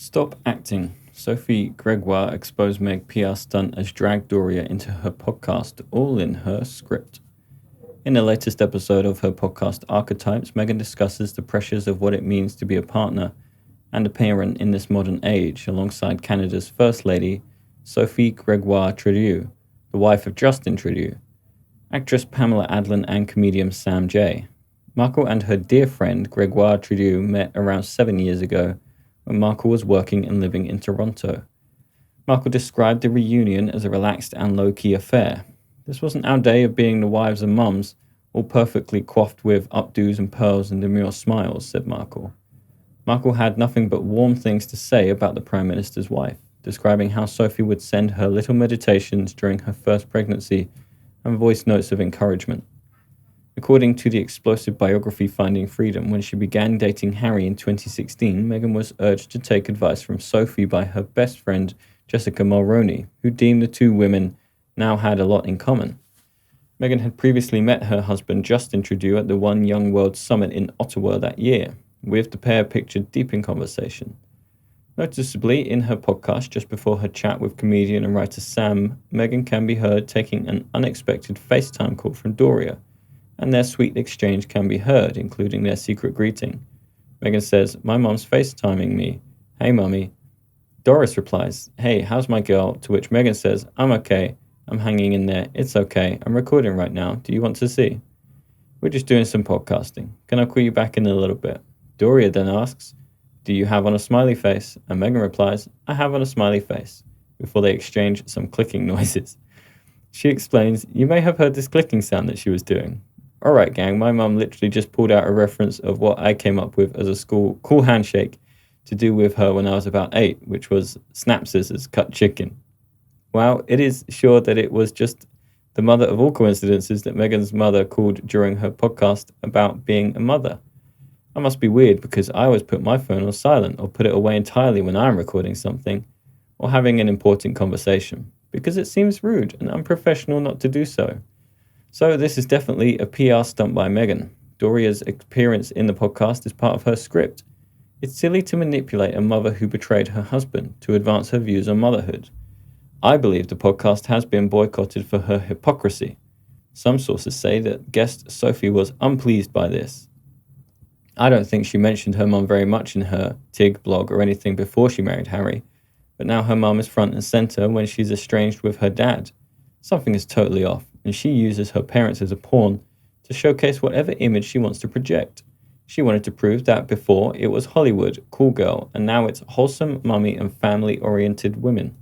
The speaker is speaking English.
Stop acting. Sophie Grégoire exposed Meg PR stunt as dragged Doria into her podcast, all in her script. In the latest episode of her podcast Archetypes, Meghan discusses the pressures of what it means to be a partner and a parent in this modern age, alongside Canada's First Lady, Sophie Grégoire Trudeau, the wife of Justin Trudeau, actress Pamela Adlon and comedian Sam Jay. Markle and her dear friend Grégoire Trudeau met around 7 years ago when Markle was working and living in Toronto. Markle described the reunion as a relaxed and low-key affair. This wasn't our day of being the wives and mums, all perfectly coiffed with updos and pearls and demure smiles, said Markle. Markle had nothing but warm things to say about the Prime Minister's wife, describing how Sophie would send her little meditations during her first pregnancy and voice notes of encouragement. According to the explosive biography Finding Freedom, when she began dating Harry in 2016, Meghan was urged to take advice from Sophie by her best friend Jessica Mulroney, who deemed the two women now had a lot in common. Meghan had previously met her husband Justin Trudeau at the One Young World Summit in Ottawa that year, with the pair pictured deep in conversation. Noticeably, in her podcast just before her chat with comedian and writer Sam, Meghan can be heard taking an unexpected FaceTime call from Doria, and their sweet exchange can be heard, including their secret greeting. Meghan says, "My mom's FaceTiming me. Hey, mummy." Doris replies, "Hey, how's my girl?" To which Meghan says, "I'm okay. I'm hanging in there. It's okay. I'm recording right now. Do you want to see?" "We're just doing some podcasting. Can I call you back in a little bit?" Doria then asks, "Do you have on a smiley face?" And Meghan replies, "I have on a smiley face," before they exchange some clicking noises. She explains, "You may have heard this clicking sound that she was doing. Alright gang, my mum literally just pulled out a reference of what I came up with as a school cool handshake to do with her when I was about 8, which was snap scissors, cut chicken." Wow, it is sure that it was just the mother of all coincidences that Meghan's mother called during her podcast about being a mother. I must be weird because I always put my phone on silent or put it away entirely when I'm recording something or having an important conversation, because it seems rude and unprofessional not to do so. So this is definitely a PR stunt by Meghan. Doria's appearance in the podcast is part of her script. It's silly to manipulate a mother who betrayed her husband to advance her views on motherhood. I believe the podcast has been boycotted for her hypocrisy. Some sources say that guest Sophie was unpleased by this. I don't think she mentioned her mum very much in her TIG blog or anything before she married Harry, but now her mum is front and centre when she's estranged with her dad. Something is totally off, and she uses her parents as a pawn to showcase whatever image she wants to project. She wanted to prove that before it was Hollywood, cool girl, and now it's wholesome mummy and family-oriented women.